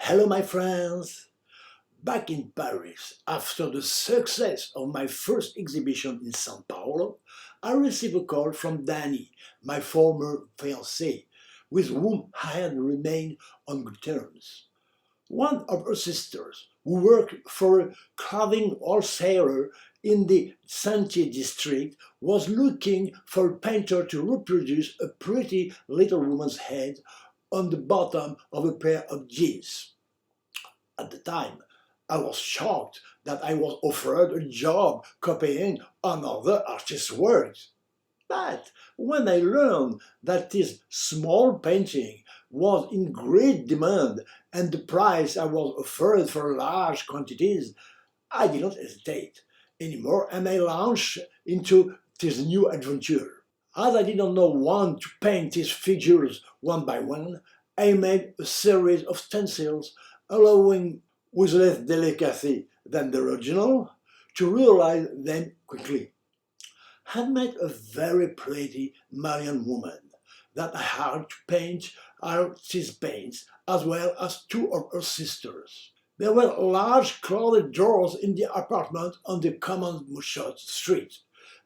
Hello, my friends! Back in Paris, after the success of my first exhibition in São Paulo, I received a call from Dani, my former fiancée, with whom I had remained on good terms. One of her sisters, who worked for a clothing wholesaler in the Sentier district, was looking for a painter to reproduce a pretty little woman's head on the bottom of a pair of jeans. At the time, I was shocked that I was offered a job copying another artist's works. But when I learned that this small painting was in great demand and the price I was offered for large quantities, I did not hesitate anymore and I launched into this new adventure. As I did not know when to paint these figures one by one, I made a series of stencils allowing, with less delicacy than the original, to realize them quickly. I had met a very pretty Malian woman that I had to paint artist paints, as well as two of her sisters. There were large closet doors in the apartment on the common Mouchot street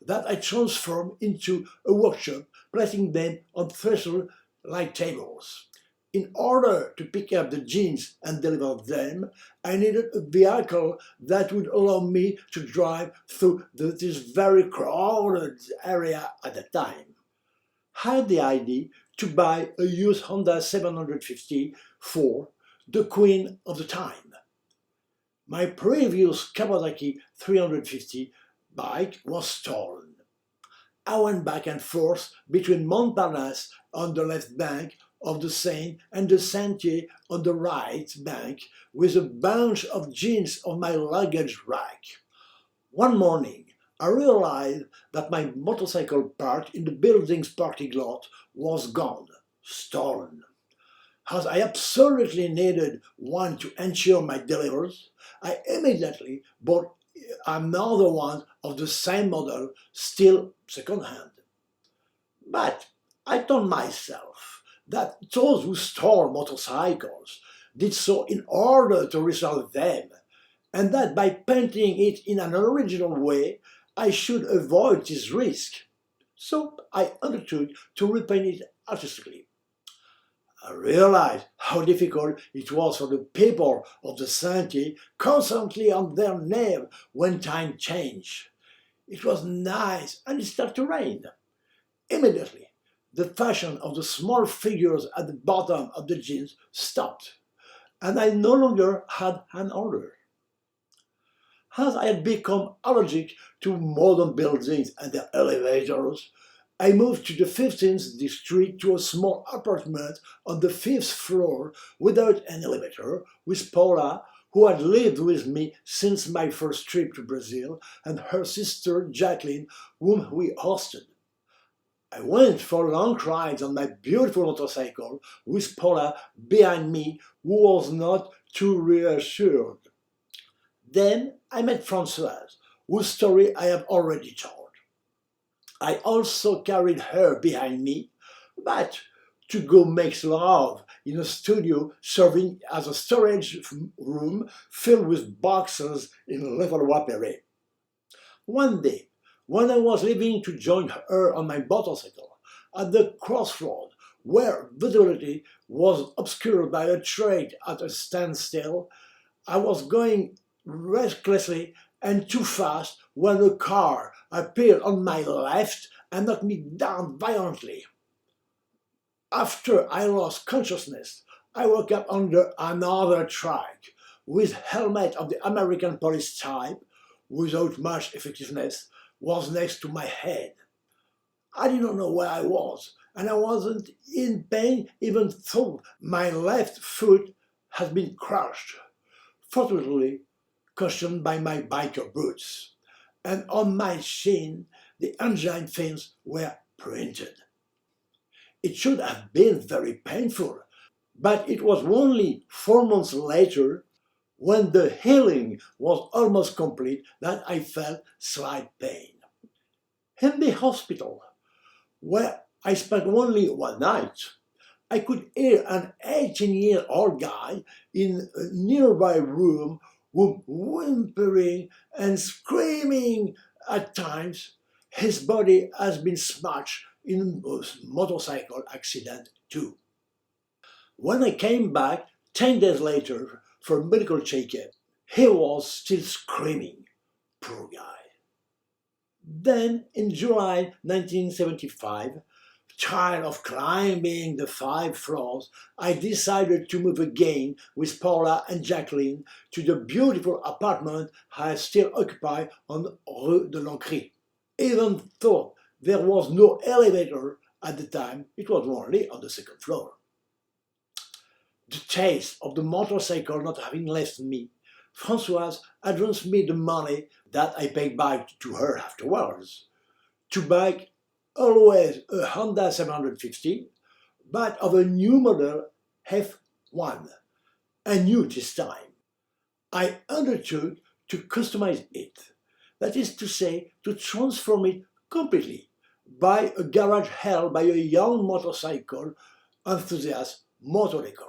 that I transformed into a workshop, placing them on threshold like tables. In order to pick up the jeans and deliver them, I needed a vehicle that would allow me to drive through this very crowded area at the time. I had the idea to buy a used Honda 750 for the queen of the time. My previous Kawasaki 350 bike was stolen. I went back and forth between Montparnasse on the left bank of the Seine and the Sentier on the right bank with a bunch of jeans on my luggage rack. One morning, I realized that my motorcycle parked in the building's parking lot was gone, stolen. As I absolutely needed one to ensure my deliveries, I immediately bought another one of the same model, still second-hand. But I told myself that those who stole motorcycles did so in order to resell them, and that by painting it in an original way, I should avoid this risk. So I undertook to repaint it artistically. I realized how difficult it was for the people of the Sentier, constantly on their nerve when time changed. It was nice and it started to rain. Immediately, the fashion of the small figures at the bottom of the jeans stopped, and I no longer had an order. As I had become allergic to modern buildings and their elevators, I moved to the 15th district to a small apartment on the 5th floor without an elevator with Paula, who had lived with me since my first trip to Brazil, and her sister Jacqueline, whom we hosted. I went for long rides on my beautiful motorcycle with Paula behind me, who was not too reassured. Then I met Françoise, whose story I have already told. I also carried her behind me, but to go make love in a studio serving as a storage room filled with boxes in Levallois-Perret. One day, when I was leaving to join her on my motorcycle, at the crossroad where visibility was obscured by a train at a standstill, I was going recklessly and too fast when a car appeared on my left and knocked me down violently. After I lost consciousness, I woke up under another truck with helmet of the American police type, without much effectiveness, was next to my head. I did not know where I was, and I wasn't in pain even though my left foot had been crushed, fortunately cushioned by my biker boots, and on my shin the engine fins were printed. It should have been very painful, but it was only 4 months later, when the healing was almost complete, that I felt slight pain. In the hospital, where I spent only one night, I could hear an 18-year-old guy in a nearby room whimpering and screaming at times. His body has been smashed in a motorcycle accident too. When I came back 10 days later for medical checkup, he was still screaming. Poor guy. Then, in July 1975, tired of climbing the 5 floors, I decided to move again with Paula and Jacqueline to the beautiful apartment I still occupy on Rue de l'Ancry. Even though there was no elevator at the time, it was only on the second floor. The taste of the motorcycle not having left me, Françoise advanced me the money that I paid back to her afterwards to buy always a Honda 750, but of a new model F1, and new this time. I undertook to customize it, that is to say, to transform it completely by a garage held by a young motorcycle enthusiast motor decor.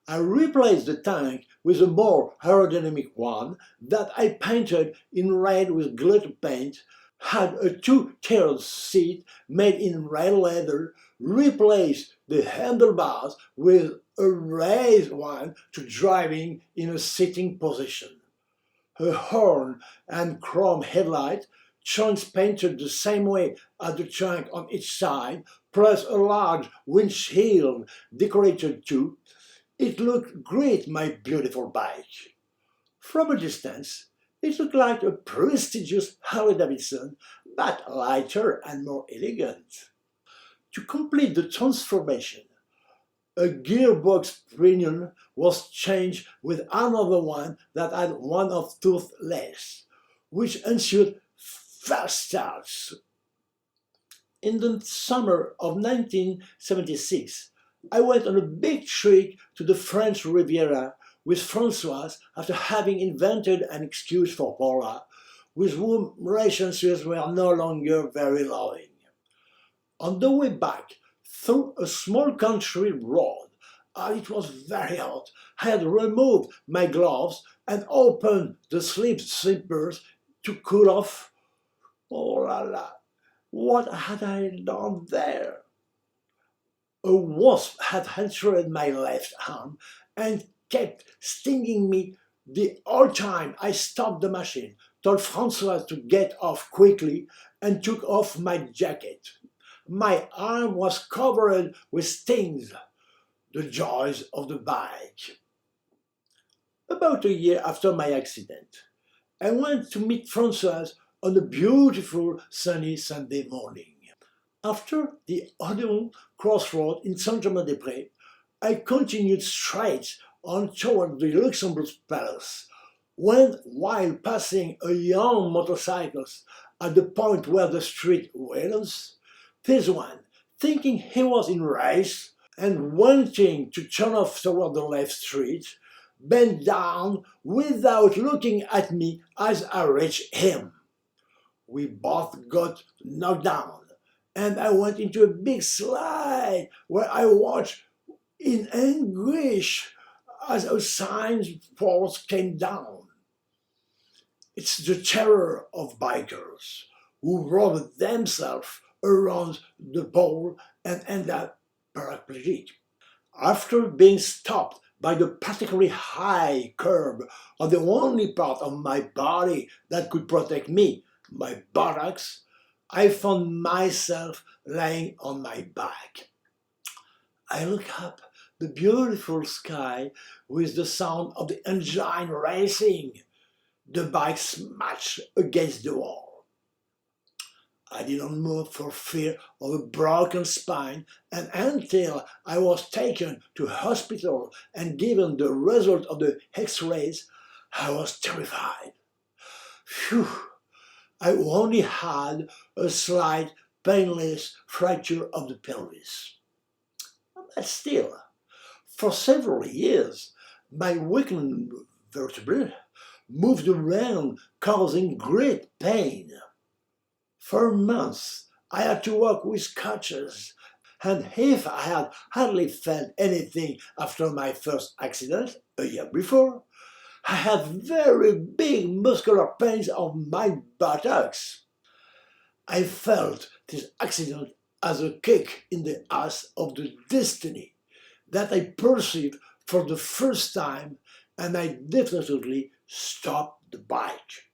I replaced the tank with a more aerodynamic one that I painted in red with glitter paint, had a 2-tiered seat made in red leather, replaced the handlebars with a raised one to driving in a sitting position. A horn and chrome headlight, trunks painted the same way as the trunk on each side, plus a large windshield decorated too. It looked great, my beautiful bike. From a distance, it looked like a prestigious Harley-Davidson, but lighter and more elegant. To complete the transformation, a gearbox pinion was changed with another one that had one of tooth less, which ensured fast starts. In the summer of 1976, I went on a big trip to the French Riviera with Françoise after having invented an excuse for Paula, with whom relationships were no longer very loving. On the way back, through a small country road, as it was very hot, I had removed my gloves and opened the slip slippers to cool off. Oh la la, what had I done there? A wasp had entered my left arm and kept stinging me the whole time I stopped the machine, told Françoise to get off quickly, and took off my jacket. My arm was covered with stings, the joys of the bike. About a year after my accident, I went to meet Françoise on a beautiful sunny Sunday morning. After the Odeon crossroad in Saint-Germain-des-Prés, I continued straight on toward the Luxembourg Palace, when, while passing a young motorcyclist at the point where the street widens, this one, thinking he was in race and wanting to turn off toward the left street, bent down without looking at me as I reached him. We both got knocked down, and I went into a big slide where I watched in anguish as a signpost came down. It's the terror of bikers who rob themselves around the pole and end up paraplegic. After being stopped by the particularly high curb on the only part of my body that could protect me, my buttocks, I found myself lying on my back. I looked up the beautiful sky with the sound of the engine racing. The bike smashed against the wall. I didn't move for fear of a broken spine, and until I was taken to hospital and given the result of the X-rays, I was terrified. Phew! I only had a slight, painless fracture of the pelvis. But still, for several years, my weakened vertebrae moved around, causing great pain. For months, I had to walk with crutches, And if I had hardly felt anything after my first accident a year before, I had very big muscular pains on my buttocks. I felt this accident as a kick in the ass of the destiny that I perceived for the first time, and I definitely stopped the bike.